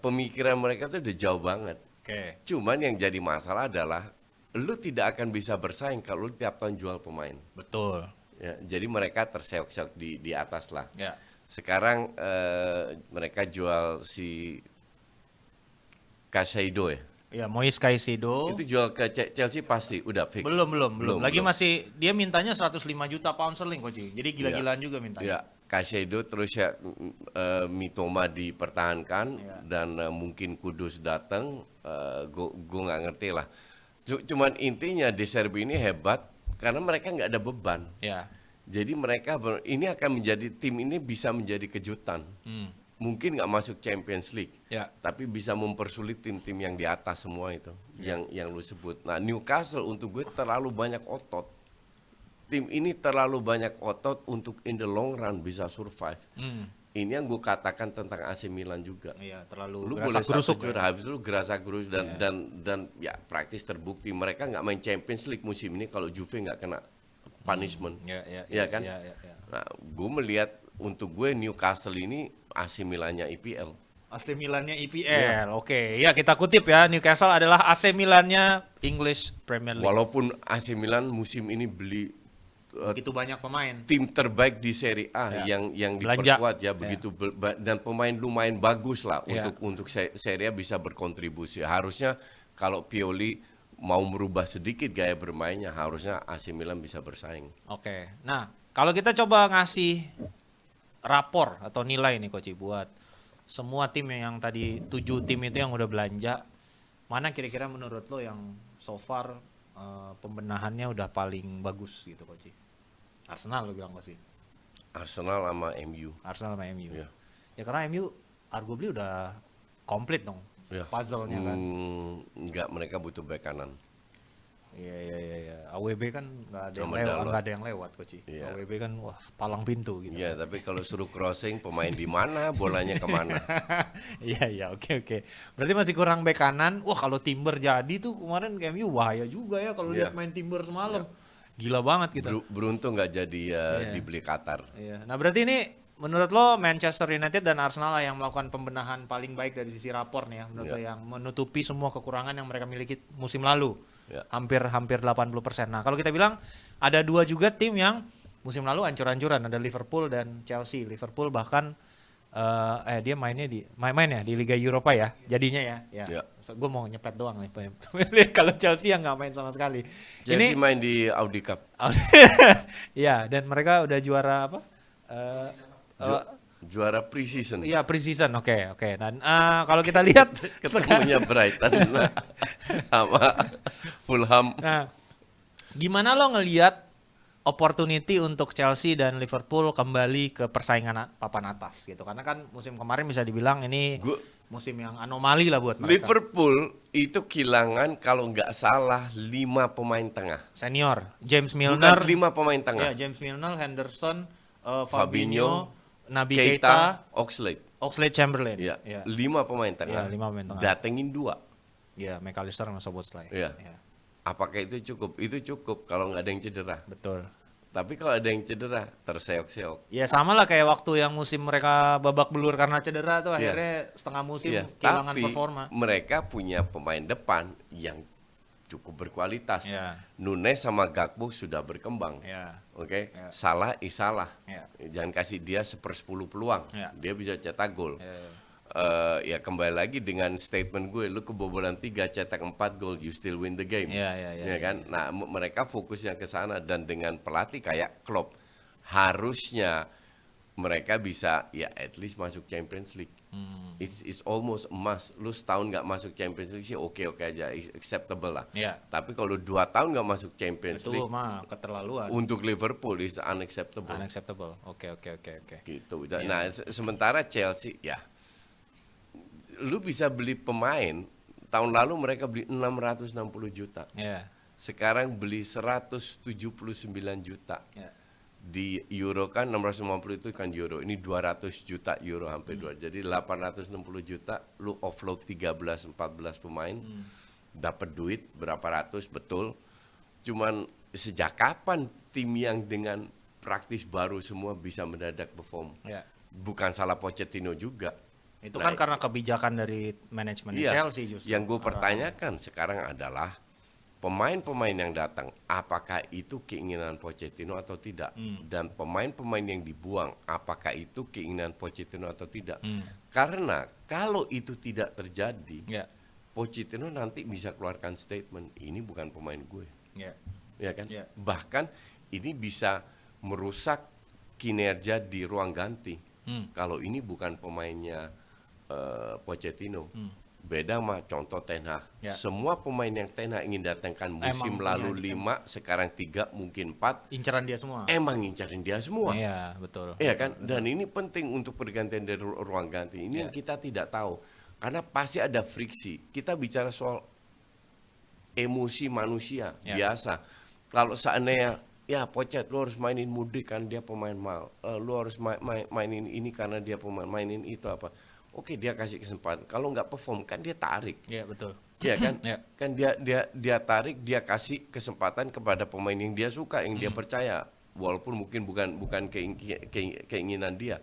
pemikiran mereka tuh udah jauh banget. Oke. Cuman yang jadi masalah adalah lu tidak akan bisa bersaing kalau lu tiap tahun jual pemain. Betul. Ya, jadi mereka terseok-seok di atas lah. Ya. Sekarang mereka jual si Casado ya. Ya, Moise Caicedo. Itu jual ke Chelsea pasti udah fix. Belum. Lagi masih dia mintanya 105 juta pound sterling Coach. Jadi gila-gilaan juga mintanya. Ya, Casado terus ya Mitoma dipertahankan Ya. dan mungkin Kudus datang. Gue nggak ngerti lah. Cuman intinya De Zerbi ini hebat karena mereka nggak ada beban. Ya. Jadi mereka ini akan menjadi tim ini bisa menjadi kejutan. Mungkin nggak masuk Champions League, Ya. tapi bisa mempersulit tim-tim yang di atas semua itu, yang lu sebut. Nah, Newcastle untuk gue terlalu banyak otot. Tim ini terlalu banyak otot untuk in the long run bisa survive. Ini yang gue katakan tentang AC Milan juga. Iya, terlalu Lu gerasa boleh gerusuk satu juara, ya. habis itu lu gerasa gerus dan ya praktis terbukti mereka nggak main Champions League musim ini kalau Juve nggak kena punishment. Iya kan? Ya. Nah, gue melihat untuk gue Newcastle ini AC Milannya IPL. AC Milannya IPL. Oke, ya kita kutip ya, Newcastle adalah AC Milannya English Premier League. Walaupun AC Milan musim ini beli Begitu banyak pemain. tim terbaik di Serie A yang Belanja. diperkuat ya begitu dan pemain lumayan bagus lah Ya. untuk Serie A bisa berkontribusi. Harusnya kalau Pioli mau merubah sedikit gaya bermainnya harusnya AC Milan bisa bersaing. Oke. Nah, kalau kita coba ngasih rapor atau nilai nih Coach buat semua tim yang tadi 7 tim itu yang udah belanja, mana kira-kira menurut lo yang so far pembenahannya udah paling bagus gitu Coach? Arsenal lo bilang pasti. Arsenal sama MU. Arsenal sama MU. Iya. Ya karena MU arguably udah komplit dong Ya. puzzle-nya kan. Enggak, mereka butuh bek kanan. Iya. AWB kan nggak ada yang Sama lewat, Dalot. nggak ada yang lewat Coach. Iya. AWB kan wah palang pintu gitu. Iya, tapi kalau suruh crossing pemain di mana, bolanya kemana? Iya, oke. Berarti masih kurang bek kanan. Wah, kalau Timber jadi tuh kemarin ke MU bahaya juga ya kalau Iya. lihat main Timber semalam. Gila banget kita. Beruntung nggak jadi Iya. dibeli Qatar. Iya. Nah, berarti ini menurut lo Manchester United dan Arsenal lah yang melakukan pembenahan paling baik dari sisi rapor nih ya, menurut lo yang menutupi semua kekurangan yang mereka miliki musim lalu. Ya. Hampir 80%. Nah, kalau kita bilang ada 2 juga tim yang musim lalu ancur-ancuran, ada Liverpool dan Chelsea. Liverpool bahkan dia mainnya main ya di Liga Eropa ya, jadinya ya. Ya. Gue mau nyepet doang nih. Kalau Chelsea yang nggak main sama sekali. Chelsea main di Audi Cup. Iya, dan mereka udah juara apa? Juara pre-season. Iya, pre-season. Oke. Dan kalau kita lihat Ketemunya Brighton sama Fulham. nah, gimana lo ngelihat opportunity untuk Chelsea dan Liverpool kembali ke persaingan papan atas gitu? Karena kan musim kemarin bisa dibilang ini musim yang anomali lah buat mereka. Liverpool itu kehilangan kalau nggak salah 5 pemain tengah. Senior, James Milner. Bukan 5 pemain tengah. Ya, James Milner, Henderson, Fabinho, Fabinho, Naby Keita, Oxlade-Chamberlain. Iya. Ya. 5 pemain tengah. Iya, 5 pemain tengah. Datengin 2. Ya, McAllister sama Szoboszlai. Iya. Apakah itu cukup? Itu cukup kalau nggak ada yang cedera. Betul. Tapi kalau ada yang cedera, terseok-seok. Ya sama lah kayak waktu yang musim mereka babak belur karena cedera tuh Iya. akhirnya setengah musim Iya, kehilangan tapi performa. mereka punya pemain depan yang cukup berkualitas. Iya. Nunes sama Gakpo sudah berkembang. Ya. Oke, Ya. Salah Isalah. Ya. Jangan kasih dia 1/10 peluang. Ya. Dia bisa cetak gol. Ya. Ya kembali lagi dengan statement gue, lu kebobolan 3 cetak 4 gol, you still win the game. Ya, kan? Nah, mereka fokusnya ke sana dan dengan pelatih kayak Klopp harusnya mereka bisa ya at least masuk Champions League. It's almost a must. Lu setahun nggak masuk Champions League sih oke aja, acceptable lah. Ya. Tapi kalau 2 tahun nggak masuk Champions Itu League, mah keterlaluan. untuk Liverpool is unacceptable. Unacceptable. Oke. Gitu. Nah, sementara Chelsea ya lu bisa beli pemain tahun lalu mereka beli 660 juta. Ya. Sekarang beli 179 juta. Ya. Di euro kan 650 itu kan euro. Ini 200 juta euro hampir dua. Jadi 860 juta lu offload 13 14 pemain. Dapat duit berapa ratus betul. Cuman sejak kapan tim yang dengan praktis baru semua bisa mendadak perform? Ya. Bukan salah Pochettino juga. Itu Nah, kan karena kebijakan dari manajemen iya. Chelsea justru. Yang gue pertanyakan sekarang adalah pemain-pemain yang datang, apakah itu keinginan Pochettino atau tidak? Dan pemain-pemain yang dibuang, apakah itu keinginan Pochettino atau tidak? Karena kalau itu tidak terjadi, Ya. Pochettino nanti bisa keluarkan statement, ini bukan pemain gue, Ya. ya kan? Ya. Bahkan ini bisa merusak kinerja di ruang ganti. Kalau ini bukan pemainnya Pochettino. Beda mah contoh Ten Hag. Ya. Semua pemain yang Ten Hag ingin datangkan musim Emang lalu 5, sekarang 3, mungkin 4, Inceran dia semua. emang ngincarin dia semua. Iya, betul. Iya kan? Dan ini penting untuk pergantian dari ruang ganti. Ini yang kita tidak tahu. Karena pasti ada friksi. Kita bicara soal emosi manusia biasa. Kalau seandainya ya Pochet lu harus mainin Mudrik kan dia pemain mal. Lu harus mainin ini karena dia pemain, mainin itu apa. Oke, dia kasih kesempatan. Kalau nggak perform kan dia tarik. Iya, betul. Iya kan? Ya. Kan dia tarik, dia kasih kesempatan kepada pemain yang dia suka, yang dia percaya. Walaupun mungkin bukan keinginan dia.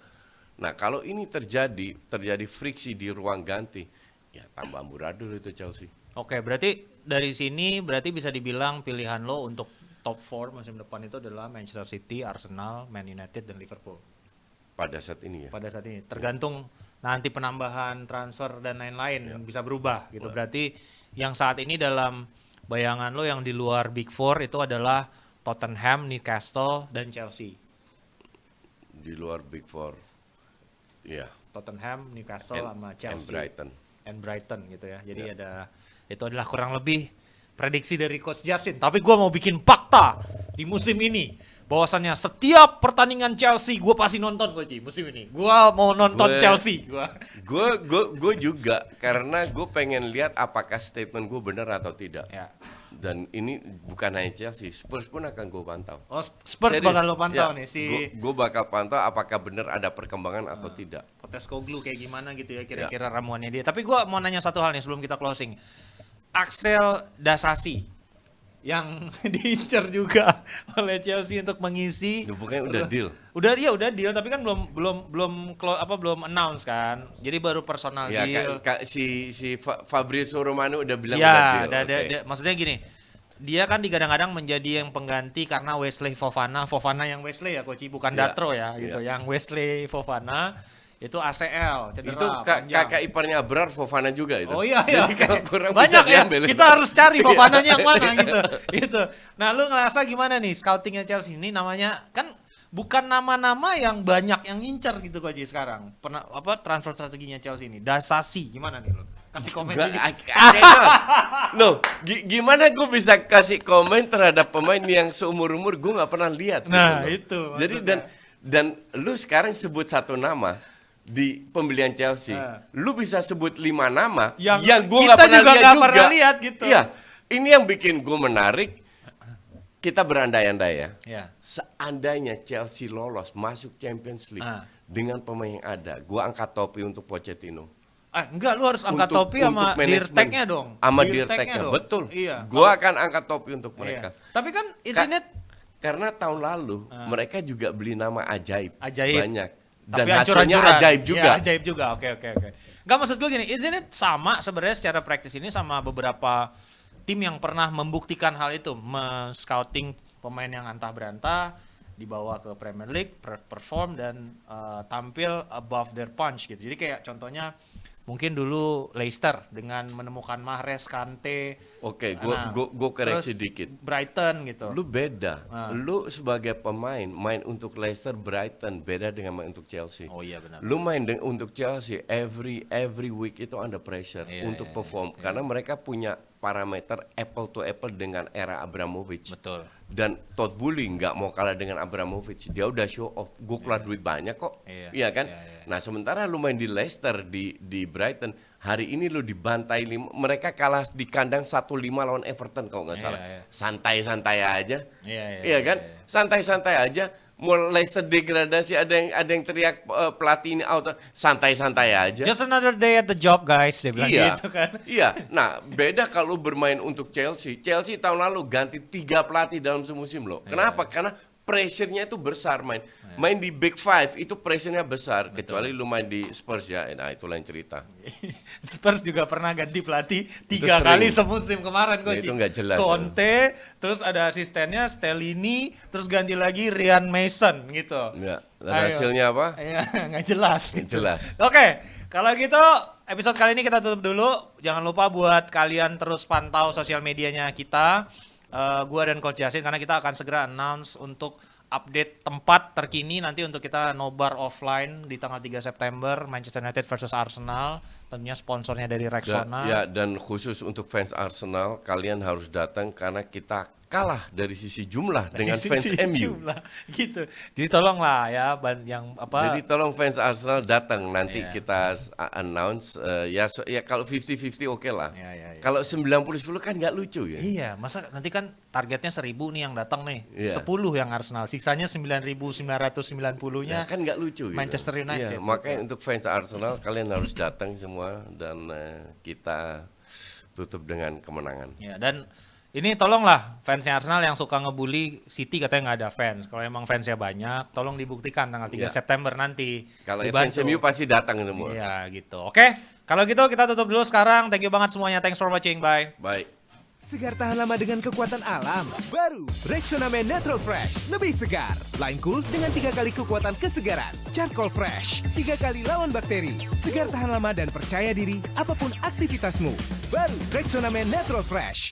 Nah, kalau ini terjadi friksi di ruang ganti, ya tambah amburadul itu Chelsea. Oke, berarti dari sini berarti bisa dibilang pilihan lo untuk top 4 musim depan itu adalah Manchester City, Arsenal, Man United, dan Liverpool. Pada saat ini ya. Pada saat ini tergantung nanti penambahan transfer dan lain-lain yang bisa berubah gitu. Berarti yang saat ini dalam bayangan lo yang di luar Big Four itu adalah Tottenham, Newcastle, dan Chelsea. Di luar Big Four. Iya. Tottenham, Newcastle, sama And Chelsea. Brighton. And Brighton gitu ya. Jadi itu adalah kurang lebih prediksi dari Coach Justin. Tapi gue mau bikin fakta di musim ini. Bahwasannya setiap pertandingan Chelsea gue pasti nonton Coach musim ini. Gue mau nonton Chelsea. Gue juga karena gue pengen lihat apakah statement gue benar atau tidak. Ya. Dan ini bukan hanya Chelsea, Spurs pun akan gue pantau. Oh, Spurs Serius. bakal lo pantau nih si Gue bakal pantau apakah benar ada perkembangan atau tidak. Postecoglou kayak gimana gitu ya kira-kira ramuannya dia. Tapi gue mau nanya satu hal nih sebelum kita closing. Axel Dasasi yang diincar juga oleh Chelsea untuk mengisi. Bukannya udah deal. Udah deal tapi kan belum announce kan. Jadi baru personal Ya, deal. si Fabrizio Romano udah bilang Ya, udah deal. maksudnya gini. Dia kan digadang-gadang menjadi yang pengganti karena Wesley Fofana yang Wesley ya Coach, bukan Ya, Datro ya gitu. Yang Wesley Fofana itu ACL cedera Itu panjang. kakak iparnya Abrar Fofana juga itu. Oh iya. Jadi kalau kurang Banyak bisa ya. diambil. Kita harus cari Fofananya yang mana gitu. Nah, lu ngerasa gimana nih scoutingnya Chelsea ini namanya kan bukan nama-nama yang banyak yang ngincar gitu Coach sekarang. Pernah transfer strateginya Chelsea ini? Dasasi gimana nih lu? Kasih komen dikit. Loh, gimana gue bisa kasih komen terhadap pemain yang seumur-umur gue nggak pernah lihat. Nah, gitu loh. itu Jadi maksudnya. dan lu sekarang sebut satu nama di pembelian Chelsea, lu bisa sebut 5 nama yang gue kita nggak pernah juga lihat nggak juga. pernah lihat gitu. Iya, ini yang bikin gue menarik. Kita berandai-andai ya. Ya. Seandainya Chelsea lolos masuk Champions League dengan pemain yang ada, gue angkat topi untuk Pochettino. Enggak, lu harus angkat Untuk- topi sama untuk manajemen. dirteknya dong. Sama Dirteknya dirteknya, dong. betul. Iya. Gue akan angkat topi untuk mereka. Iya. Tapi kan isn't it Karena tahun lalu mereka juga beli nama ajaib. Ajaib. Banyak. Dan tapi hasilnya hancur-hancuran. ajaib juga. Iya, ajaib juga. Oke. Enggak, maksud gue gini, isn't it sama sebenarnya secara praktis ini sama beberapa tim yang pernah membuktikan hal itu, scouting pemain yang antah berantah, dibawa ke Premier League, perform dan tampil above their punch gitu. Jadi kayak contohnya mungkin dulu Leicester dengan menemukan Mahrez, Kante. Oke, gue koreksi terus dikit. Brighton gitu. Lu beda. Lu sebagai pemain main untuk Leicester, Brighton beda dengan main untuk Chelsea. Oh iya benar. Lu main untuk Chelsea every week itu under pressure untuk perform karena mereka punya parameter apple to apple dengan era Abramovich. Betul. Dan Todd Boehly nggak mau kalah dengan Abramovich. Dia udah show off, gue keluar duit banyak kok. Iya. Iya kan? Iya. Nah, sementara lu main di Leicester, di Brighton, Hari ini lo dibantai 5, mereka kalah di kandang 1-5 lawan Everton kalau nggak salah. Iya. Santai-santai aja. Iya, Iya kan? Santai-santai aja. Mau Leicester degradasi ada yang teriak pelatih ini out, santai-santai aja. Just another day at the job guys, dia bilang Iya, gitu kan. iya. Nah, beda kalau bermain untuk Chelsea. Chelsea tahun lalu ganti 3 pelatih dalam semusim loh. Kenapa? Karena pressure-nya itu besar main di Big Five itu pressure-nya besar. Kecuali lu main di Spurs ya, nah itu lain cerita. Spurs juga pernah ganti pelatih 3 Itu sering. kali semusim kemarin Ya, Coach. itu nggak jelas. Conte, terus ada asistennya Stellini, terus ganti lagi Ryan Mason gitu. Ya, dan Ayo. hasilnya apa? Iya, nggak jelas. Nggak jelas. Oke, kalau gitu episode kali ini kita tutup dulu. Jangan lupa buat kalian terus pantau sosial medianya kita, gua dan Coach Yasin, karena kita akan segera announce untuk update tempat terkini nanti untuk kita nobar offline di tanggal 3 September Manchester United versus Arsenal. Tentunya sponsornya dari Rexona. Dan khusus untuk fans Arsenal, kalian harus datang karena kita kalah dari sisi jumlah dengan Dari fans sisi MU. jumlah, gitu. Jadi tolonglah ya yang apa. Jadi tolong fans Arsenal datang nanti Iya. kita announce ya kalau 50-50 oke lah. Iya. Kalau 90-10 kan nggak lucu ya. Iya, masa nanti kan targetnya 1.000 nih yang datang nih. Iya. 10 yang Arsenal, sisanya 9.990-nya Nah, kan nggak lucu gitu. Manchester United. Iya, makanya untuk fans Arsenal kalian harus datang semua dan kita tutup dengan kemenangan. Ya, dan ini tolonglah fansnya Arsenal yang suka ngebully City katanya nggak ada fans. Kalau emang fansnya banyak, tolong dibuktikan tanggal 3 Iya. September nanti. Kalau Dibantu. fans MU pasti datang semua. Iya, gitu. Oke, kalau gitu kita tutup dulu sekarang. Thank you banget semuanya. Thanks for watching. Bye. Baik. Segar tahan lama dengan kekuatan alam. Baru Rexona Men Natural Fresh. Lebih segar. Line Cool dengan 3 kali kekuatan kesegaran. Charcoal Fresh. 3 kali lawan bakteri. Segar tahan lama dan percaya diri apapun aktivitasmu. Baru Rexona Men Natural Fresh.